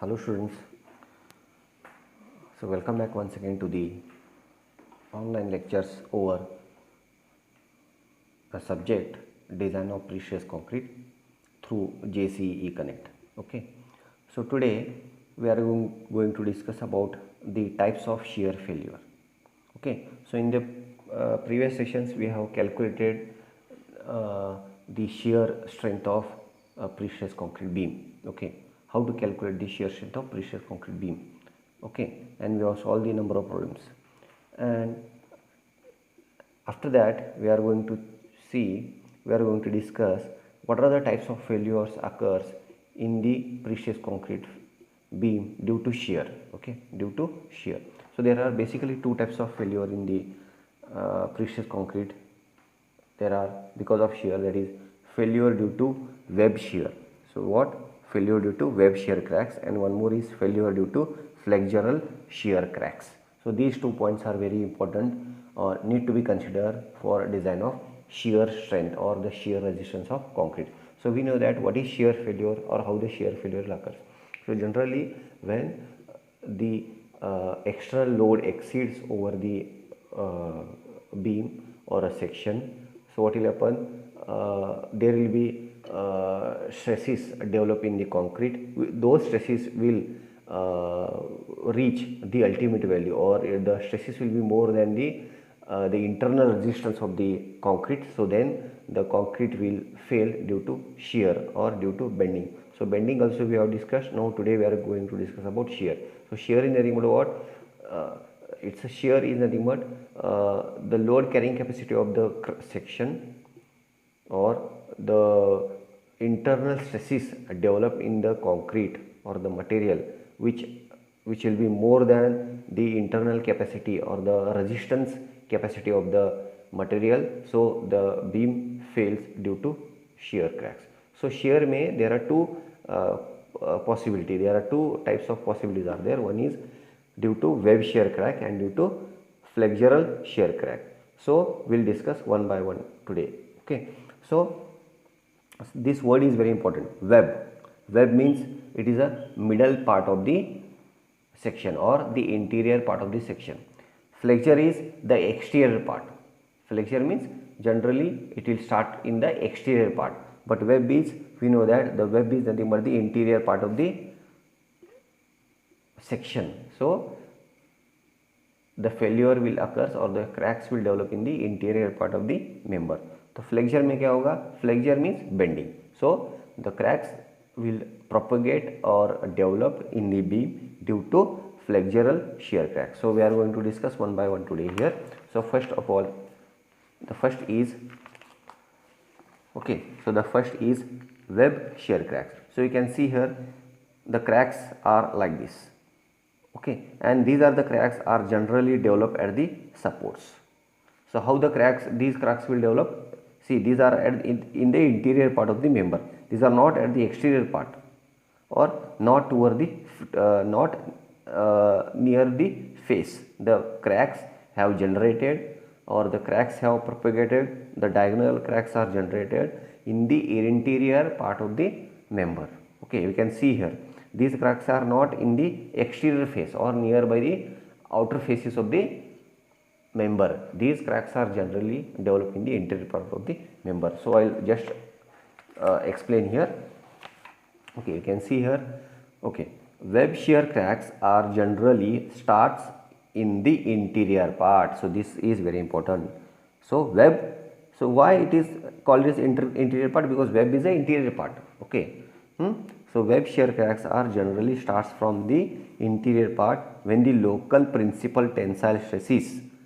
Hello students, so welcome back once again to the online lectures over the subject design of precious concrete through JCE Connect. Okay, so today we are going to discuss about the types of shear failure. Okay, so in the previous sessions we have calculated the shear strength of a precious concrete beam. Okay, how to calculate the shear strength of precious concrete beam. Okay, and we have solved the number of problems, and after that we are going to discuss what are the types of failures occurs in the precious concrete beam due to shear. Okay, due to shear. So there are basically two types of failure in the precious concrete. There are because of shear, that is failure due to web shear. So what? Failure due to web shear cracks, and one more is failure due to flexural shear cracks. So these 2 points are very important or need to be considered for design of shear strength or the shear resistance of concrete. So we know that what is shear failure or how the shear failure occurs. So generally when the external load exceeds over the beam or a section, so what will happen? There will be stresses develop in the concrete. Those stresses will reach the ultimate value, or the stresses will be more than the internal resistance of the concrete. So then the concrete will fail due to shear or due to bending. So bending also we have discussed. Now today we are going to discuss about shear. So shear is nothing but what? It's a shear is nothing but the load carrying capacity of the section or the internal stresses developed in the concrete or the material which will be more than the internal capacity or the resistance capacity of the material. So the beam fails due to shear cracks. So shear may, there are two possibility, there are two types of possibilities are there. One is due to web shear crack and due to flexural shear crack. So we'll discuss one by one today. Okay, so this word is very important. Web means it is a middle part of the section or the interior part of the section. Flexure is the exterior part. Flexure means generally it will start in the exterior part, but web is, we know that the web is nothing but the interior part of the section. So the failure will occur or the cracks will develop in the interior part of the member. तो flexure में क्या होगा? Flexure means bending. So the cracks will propagate or develop in the beam due to flexural shear cracks. So we are going to discuss one by one today here. So first of all, the first is web shear cracks. So you can see here the cracks are like this. Okay, and these are the cracks are generally developed at the supports. So how these cracks will develop? See, these are in the interior part of the member. These are not at the exterior part or not toward the not near the face. The cracks have generated or the cracks have propagated. The diagonal cracks are generated in the interior part of the member. Okay, you can see here these cracks are not in the exterior face or nearby the outer faces of the member. These cracks are generally developed in the interior part of the member. So I will just explain here. Okay, you can see here. Okay, web shear cracks are generally starts in the interior part. So this is very important. So web, so why it is called as interior part? Because web is the interior part. Okay. So web shear cracks are generally starts from the interior part when the local principal tensile stresses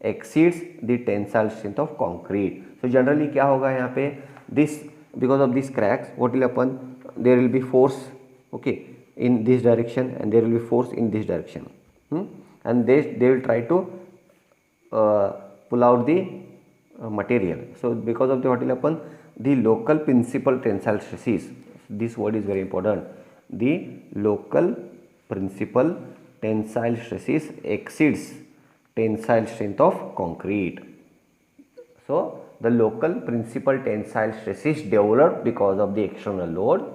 exceeds the tensile strength of concrete. So generally क्या होगा यहाँ पे, this because of these cracks what will happen, there will be force, okay, in this direction and there will be force in this direction, and they will try to pull out the material. So because of the what will happen, the local principal tensile stresses, this word is very important, the local principal tensile stresses exceeds tensile strength of concrete. So the local principal tensile stresses developed because of the external load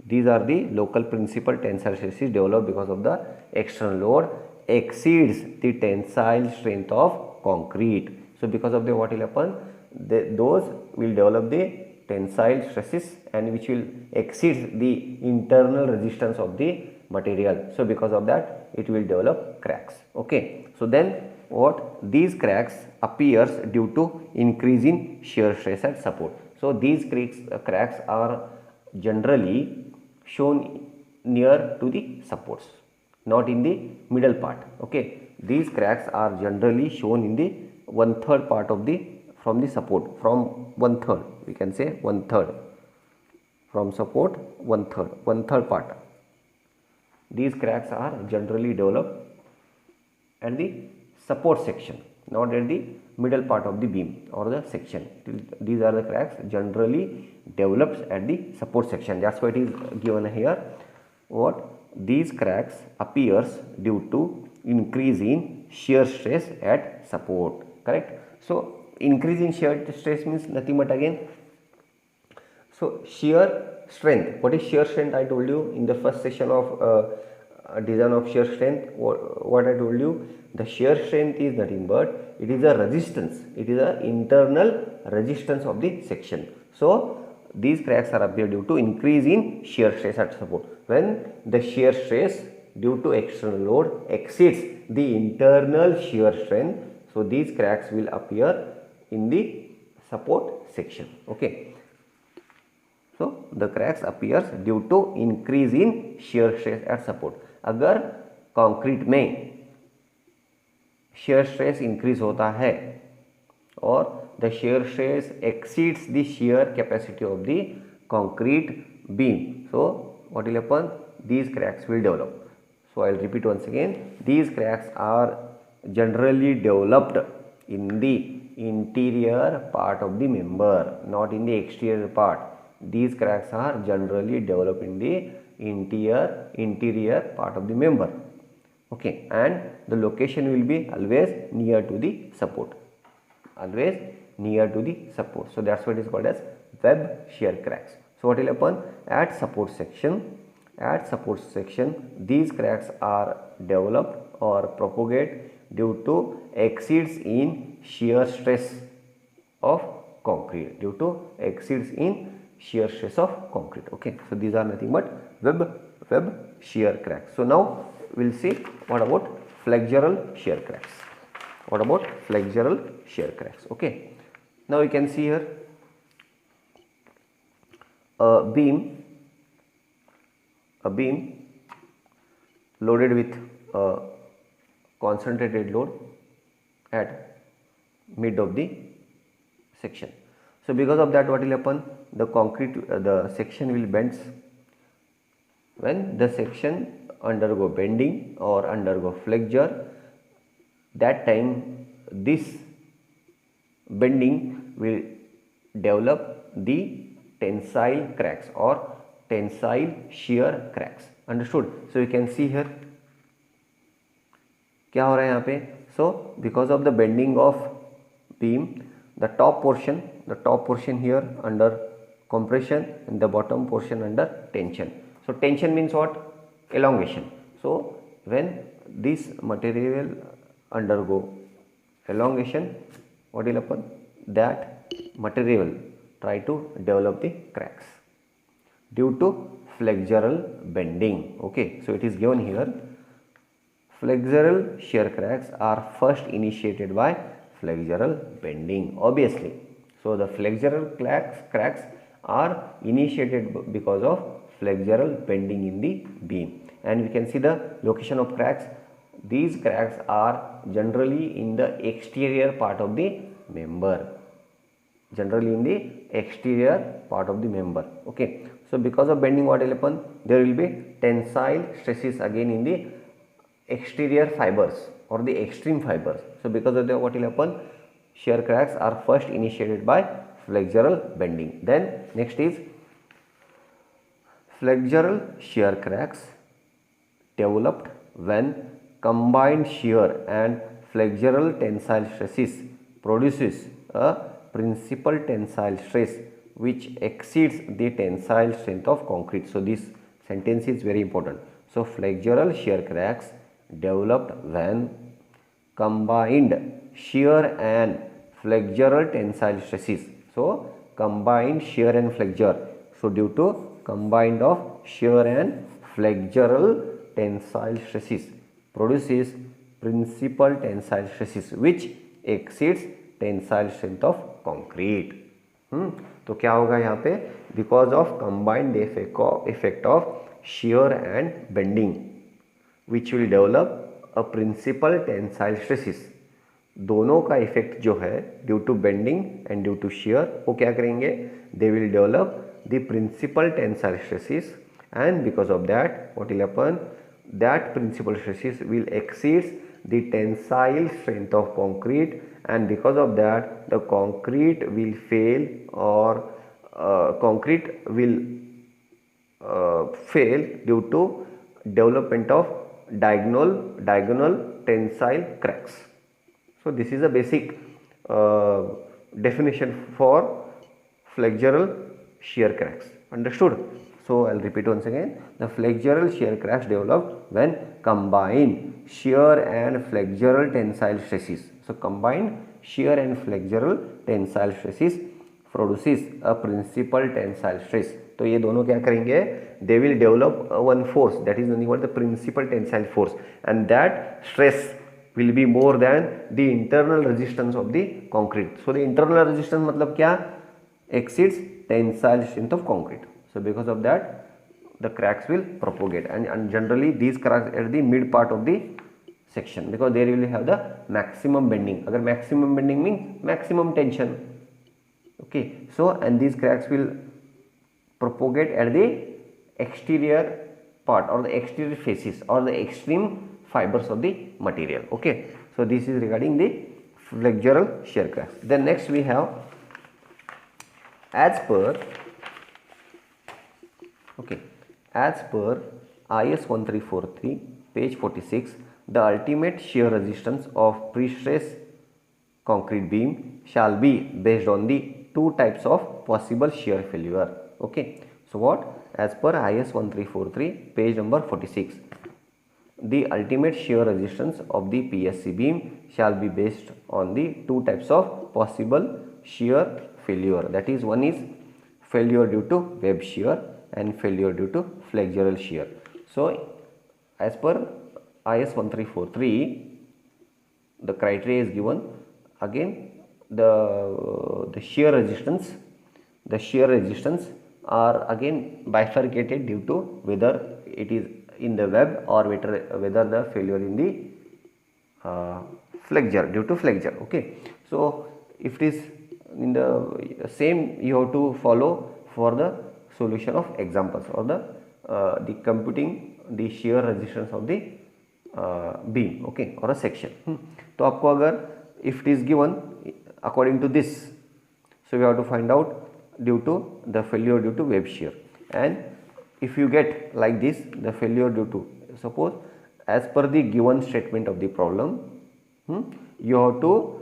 These are the local principal tensile stresses developed because of the external load exceeds the tensile strength of concrete. So because of the what will happen, those will develop the tensile stresses and which will exceed the internal resistance of the material. So because of that it will develop cracks. Okay, so then what, these cracks appears due to increase in shear stress at support. So these cracks are generally shown near to the supports, not in the middle part. Okay, these cracks are generally shown in the 1/3 part of the from the support, from 1/3, we can say 1/3 from support, 1/3 part. These cracks are generally developed at the support section, not at the middle part of the beam or the section. These are the cracks generally develops at the support section. That's why it is given here. What, these cracks appears due to increase in shear stress at support. Correct. So increase in shear stress means nothing but again, so shear strength. What is shear strength? I told you in the first session of design of shear strength. What I told you, the shear strength is nothing but it is a resistance, it is a internal resistance of the section. So these cracks are appear due to increase in shear stress at support. When the shear stress due to external load exceeds the internal shear strength, so these cracks will appear in the support section. Okay, so the cracks appears due to increase in shear stress at support. अगर concrete में shear stress increase होता है और the shear stress exceeds the shear capacity of the concrete beam, so what will happen, these cracks will develop. So I will repeat once again, these cracks are generally developed in the interior part of the member, not in the exterior part. These cracks are generally developed in the interior part of the member. Okay, and the location will be always near to the support, always near to the support. So that's what is called as web shear cracks. So what will happen, at support section, these cracks are developed or propagate due to exceeds in shear stress of concrete, due to exceeds in shear stress of concrete. Okay, so these are nothing but web shear cracks. So now we will see what about flexural shear cracks. What about flexural shear cracks? Okay, now you can see here a beam loaded with a concentrated load at mid of the section. So because of that, what will happen, the concrete the section will bend. When the section undergo bending or undergo flexure, that time this bending will develop the tensile cracks or tensile shear cracks. Understood? So you can see here क्या हो रहा है यहाँ पे. So because of the bending of beam, the top portion here under compression and the bottom portion under tension. So tension means what? Elongation. So when this material undergo elongation, what will happen? That material try to develop the cracks due to flexural bending. Okay, so it is given here. Flexural shear cracks are first initiated by flexural bending, obviously. So the flexural cracks are initiated because of flexural bending in the beam, and we can see the location of cracks. These cracks are generally in the exterior part of the member, Okay, so because of bending, what will happen? There will be tensile stresses again in the exterior fibers or the extreme fibers. So because of that, what will happen? Shear cracks are first initiated by flexural bending. Then next is flexural shear cracks developed when combined shear and flexural tensile stresses produces a principal tensile stress which exceeds the tensile strength of concrete. So this sentence is very important. So flexural shear cracks developed when combined shear and flexural tensile stresses. So combined shear and flexure. So due to combined of shear and flexural tensile stresses produces principal tensile stresses which exceeds tensile strength of concrete. तो क्या होगा यहाँ पे, because of combined effect of shear and bending which will develop a principal tensile stresses. दोनों का effect जो है due to bending and due to shear वो क्या करेंगे, they will develop the principal tensile stresses, and because of that what will happen, that principal stresses will exceed the tensile strength of concrete, and because of that the concrete will fail, or concrete will fail due to development of diagonal tensile cracks. So this is a basic definition for flexural shear cracks. Understood? So I'll repeat once again. The flexural shear cracks developed when combined shear and flexural tensile stresses. So combined shear and flexural tensile stresses produces a principal tensile stress. तो ये दोनों क्या करेंगे, they will develop one force that is nothing but the principal tensile force, and that stress will be more than the internal resistance of the concrete. So the internal resistance मतलब क्या, exceeds tensile strength of concrete. So because of that the cracks will propagate, and generally these cracks at the mid part of the section, because there you will have the maximum bending. अगर maximum bending means maximum tension. Okay, so and these cracks will propagate at the exterior part or the exterior faces or the extreme fibers of the material. Okay, so this is regarding the flexural shear cracks. Then next we have, as per IS 1343 page 46, the ultimate shear resistance of pre-stress concrete beam shall be based on the two types of possible shear failure. Okay, so what, as per IS 1343 page number 46, the ultimate shear resistance of the PSC beam shall be based on the two types of possible shear failure, that is, one is failure due to web shear and failure due to flexural shear. So as per IS 1343 the criteria is given. Again the shear resistance are again bifurcated due to whether it is in the web or whether the failure in the flexure, due to flexure. Okay, so if it is in the same, you have to follow for the solution of examples or the computing the shear resistance of the beam, okay, or a section. तो आपको अगर if it is given according to this, so we have to find out due to the failure due to web shear, and if you get like this, the failure due to, suppose as per the given statement of the problem, you have to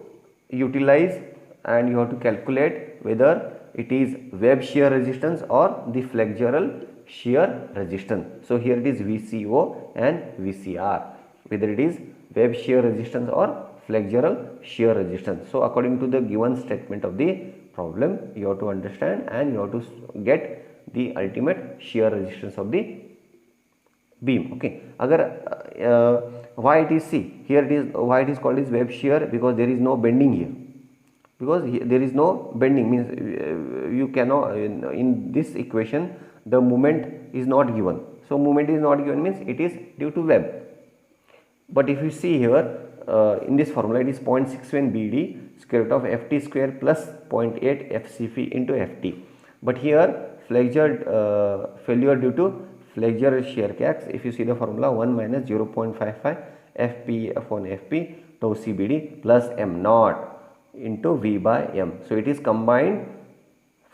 utilize and you have to calculate whether it is web shear resistance or the flexural shear resistance. So here it is VCO and VCR, whether it is web shear resistance or flexural shear resistance. So according to the given statement of the problem, you have to understand and you have to get the ultimate shear resistance of the beam. Okay, agar why it is, see here it is, why it is called as web shear, because there is no bending here, because here there is no bending, means you cannot, in this equation the moment is not given. So moment is not given means it is due to web. But if you see here in this formula, it is 0.61 BD square root of FT square plus 0.8 FCP into FT. But here flexure failure due to flexural shear cracks, if you see the formula, 1 minus 0.55 FP upon FP tau CBD plus M naught into V by M. So it is combined,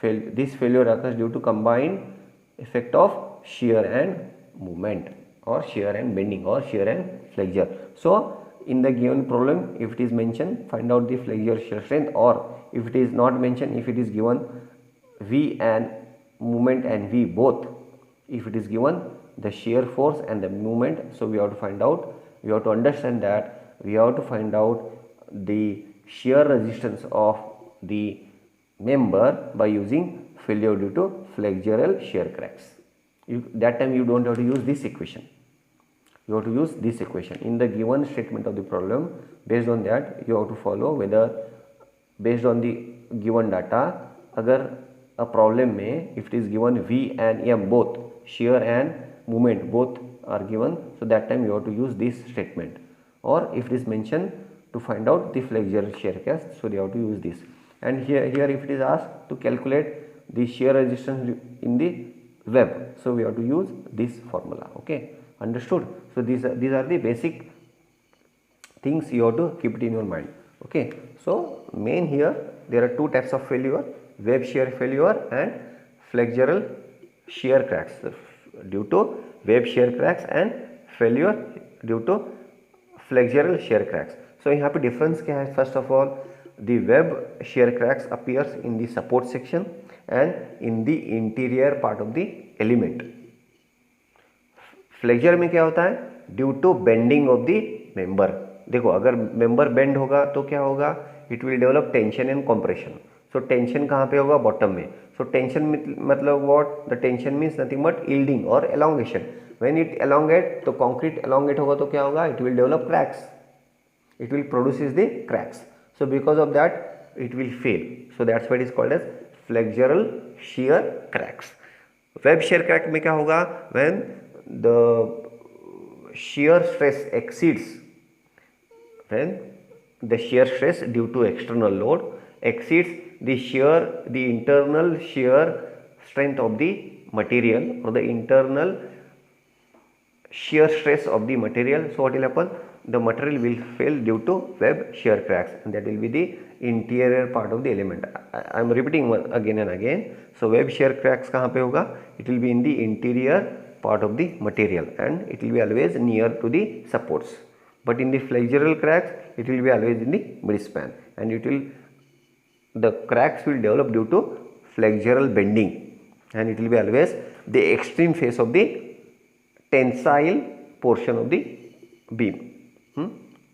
this failure occurs due to combined effect of shear and movement, or shear and bending, or shear and flexure. So in the given problem, if it is mentioned, find out the flexural shear strength, or if it is not mentioned, if it is given V and moment and V both, if it is given the shear force and the moment, so we have to find out, we have to understand that we have to find out the shear resistance of the member by using failure due to flexural shear cracks. That time you don't have to use this equation, you have to use this equation in the given statement of the problem. Based on that you have to follow whether based on the given data, अगर a problem में if it is given V and M both, shear and moment both are given, so that time you have to use this statement, or if it is mentioned to find out the flexural shear cracks, so you have to use this. And here if it is asked to calculate the shear resistance in the web, so we have to use this formula. Okay, understood? So these are the basic things you have to keep it in your mind. Okay, so main here there are two types of failure, web shear failure and flexural shear cracks, due to web shear cracks and failure due to flexural shear cracks. So यहाँ पे difference क्या है? First of all, the web shear cracks appears in the support section and in the interior part of the element. Flexure में क्या होता है? Due to bending of the member. देखो अगर मेंबर बेंड होगा तो क्या होगा? It will develop tension and compression. So tension कहाँ पे होगा? बॉटम में. सो टेंशन मतलब what? The tension means nothing but yielding और एलोंगेशन. व्हेन इट एलोंगेट, तो कंक्रीट एलोंगेट होगा तो क्या होगा? It will develop cracks, it will produces the cracks. So because of that it will fail. So that's why it is called as flexural shear cracks. Web shear crack में क्या होगा? When the shear stress exceeds, when the shear stress due to external load exceeds the internal shear strength of the material or the internal shear stress of the material. So what will happen? The material will fail due to web shear cracks, and that will be the interior part of the element. I am repeating again and again. So web shear cracks कहाँ पे होगा? It will be in the interior part of the material and it will be always near to the supports. But in the flexural cracks, it will be always in the midspan, and the cracks will develop due to flexural bending, and it will be always the extreme face of the tensile portion of the beam.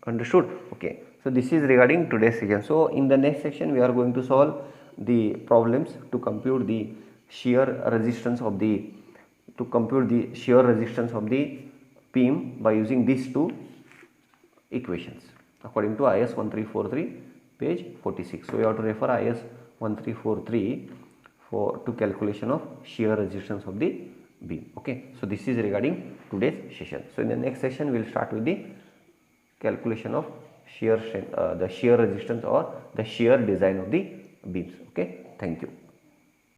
Understood? Okay, so this is regarding today's section. So in the next section we are going to solve the problems to compute the shear resistance of the beam by using these two equations according to IS 1343 page 46. So you have to refer IS 1343 to calculation of shear resistance of the beam. Okay, so this is regarding today's session. So in the next session we will start with the calculation of shear strength, the shear resistance or the shear design of the beams. Okay, thank you.